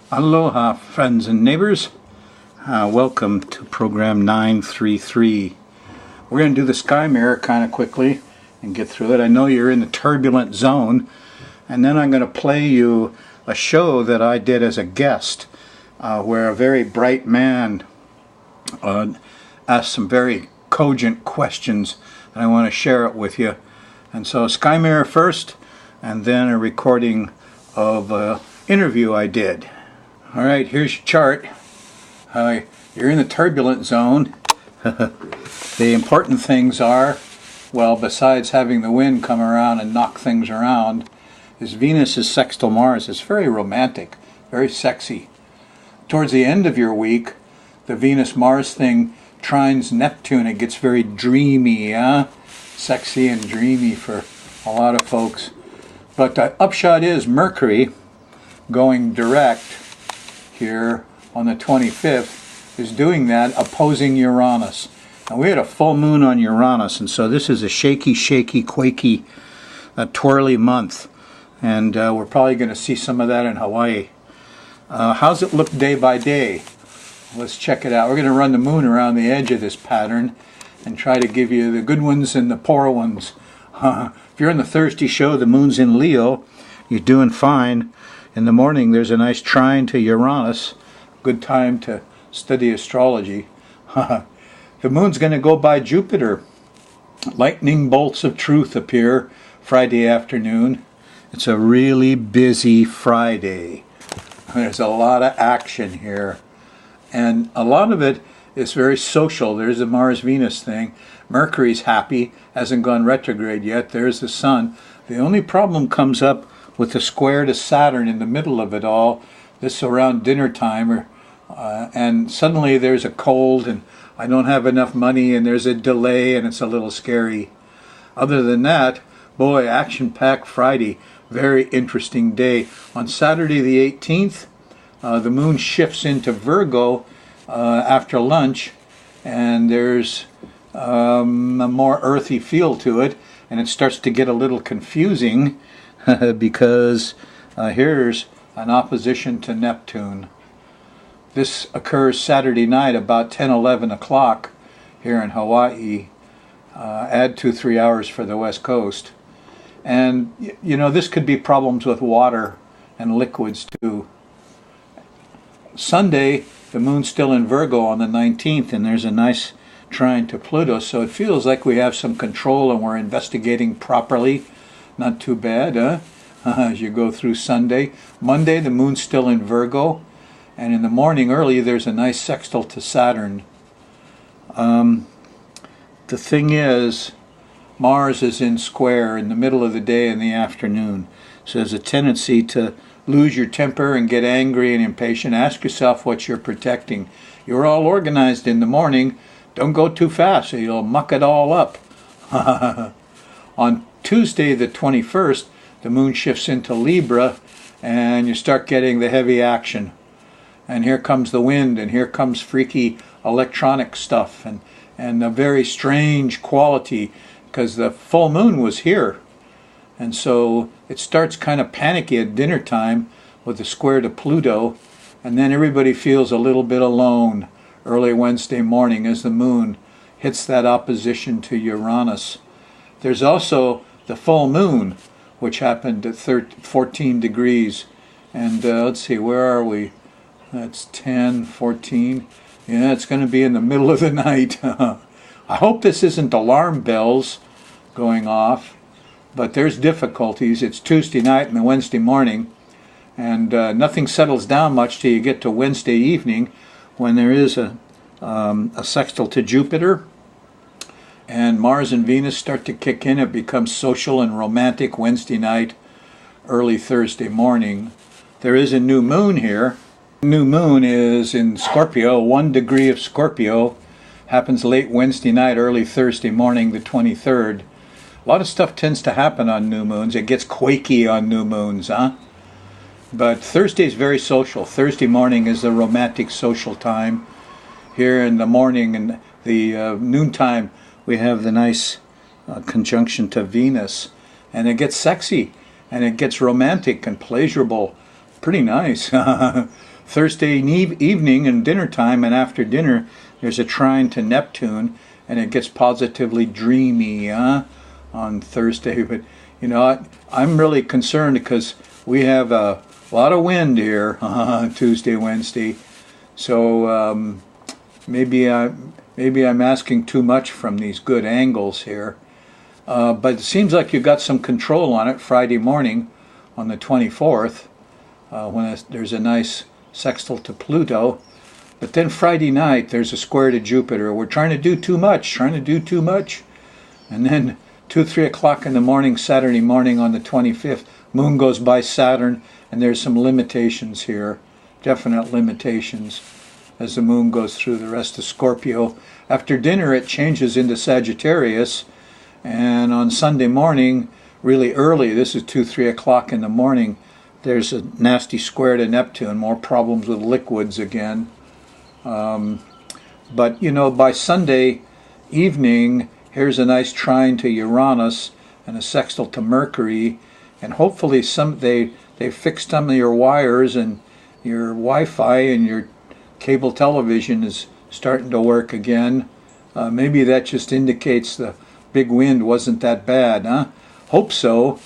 Aloha, friends and neighbors. Welcome to program 933. We're going to do the sky mirror kind of quickly and get through it. I know you're in the turbulent zone, and then I'm going to play you a show that I did as a guest where a very bright man asked some very cogent questions, and I want to share it with you. And so sky mirror first, and then a recording of an interview I did. All right, here's your chart. You're in the turbulent zone. The important things are, well, besides having the wind come around and knock things around, is Venus is sextile Mars. It's very romantic, very sexy. Towards the end of your week, the Venus-Mars thing trines Neptune. It gets very dreamy, sexy and dreamy for a lot of folks. But the upshot is Mercury going direct here on the 25th is doing that, opposing Uranus. Now we had a full moon on Uranus, and so this is a shaky, quaky, twirly month, and we're probably going to see some of that in Hawaii. How's it look day by day? Let's check it out. We're going to run the moon around the edge of this pattern and try to give you the good ones and the poor ones. If you're in the Thursday show, the moon's in Leo, you're doing fine. In the morning, there's a nice trine to Uranus. Good time to study astrology. The moon's going to go by Jupiter. Lightning bolts of truth appear Friday afternoon. It's a really busy Friday. There's a lot of action here. And a lot of it is very social. There's the Mars-Venus thing. Mercury's happy, hasn't gone retrograde yet. There's the sun. The only problem comes up with the square to Saturn in the middle of it all. This is around dinner time, and suddenly there's a cold, and I don't have enough money, and there's a delay, and it's a little scary. Other than that, boy, action-packed Friday, very interesting day. On Saturday the 18th, the moon shifts into Virgo after lunch, and there's a more earthy feel to it, and it starts to get a little confusing because here's an opposition to Neptune. This occurs Saturday night about 10-11 o'clock here in Hawaii. Add 2-3 hours for the West Coast. And, you know, this could be problems with water and liquids too. Sunday, the moon's still in Virgo on the 19th, and there's a nice trine to Pluto, so it feels like we have some control and we're investigating properly. Not too bad, as you go through Sunday. Monday, the moon's still in Virgo, and in the morning early, there's a nice sextile to Saturn. The thing is, Mars is in square in the middle of the day and the afternoon, so there's a tendency to lose your temper and get angry and impatient. Ask yourself what you're protecting. You're all organized in the morning. Don't go too fast, or you'll muck it all up. On Tuesday the 21st, the moon shifts into Libra, and you start getting the heavy action. And here comes the wind, and here comes freaky electronic stuff, and a very strange quality, because the full moon was here. And so it starts kind of panicky at dinner time with the square to Pluto, and then everybody feels a little bit alone early Wednesday morning as the moon hits that opposition to Uranus. There's also the full moon, which happened at 14 degrees. And let's see, where are we? That's 10, 14. Yeah, it's going to be in the middle of the night. I hope this isn't alarm bells going off, but there's difficulties. It's Tuesday night and the Wednesday morning, and nothing settles down much till you get to Wednesday evening when there is a sextile to Jupiter, and Mars and Venus start to kick in. It becomes social and romantic Wednesday night, early Thursday morning. There is a new moon here. New moon is in Scorpio, 1 degree of Scorpio. Happens late Wednesday night, early Thursday morning, the 23rd. A lot of stuff tends to happen on new moons. It gets quaky on new moons, But Thursday's very social. Thursday morning is the romantic social time. Here in the morning and the noontime, we have the nice conjunction to Venus, and it gets sexy and it gets romantic and pleasurable. Pretty nice. Thursday evening and dinner time, and after dinner, there's a trine to Neptune, and it gets positively dreamy on Thursday. But you know, I'm really concerned because we have a lot of wind here Tuesday, Wednesday. So maybe I'm asking too much from these good angles here. But it seems like you got some control on it Friday morning on the 24th when there's a nice sextile to Pluto. But then Friday night there's a square to Jupiter. We're trying to do too much. And then 2-3 o'clock in the morning, Saturday morning on the 25th, Moon goes by Saturn, and there's some limitations here, definite limitations, as the Moon goes through the rest of Scorpio. After dinner it changes into Sagittarius, and on Sunday morning, really early, this is 2-3 o'clock in the morning, there's a nasty square to Neptune, more problems with liquids again. But you know, by Sunday evening, here's a nice trine to Uranus and a sextile to Mercury, and hopefully they fixed some of your wires, and your Wi-Fi and your cable television is starting to work again. Maybe that just indicates the big wind wasn't that bad, huh? Hope so.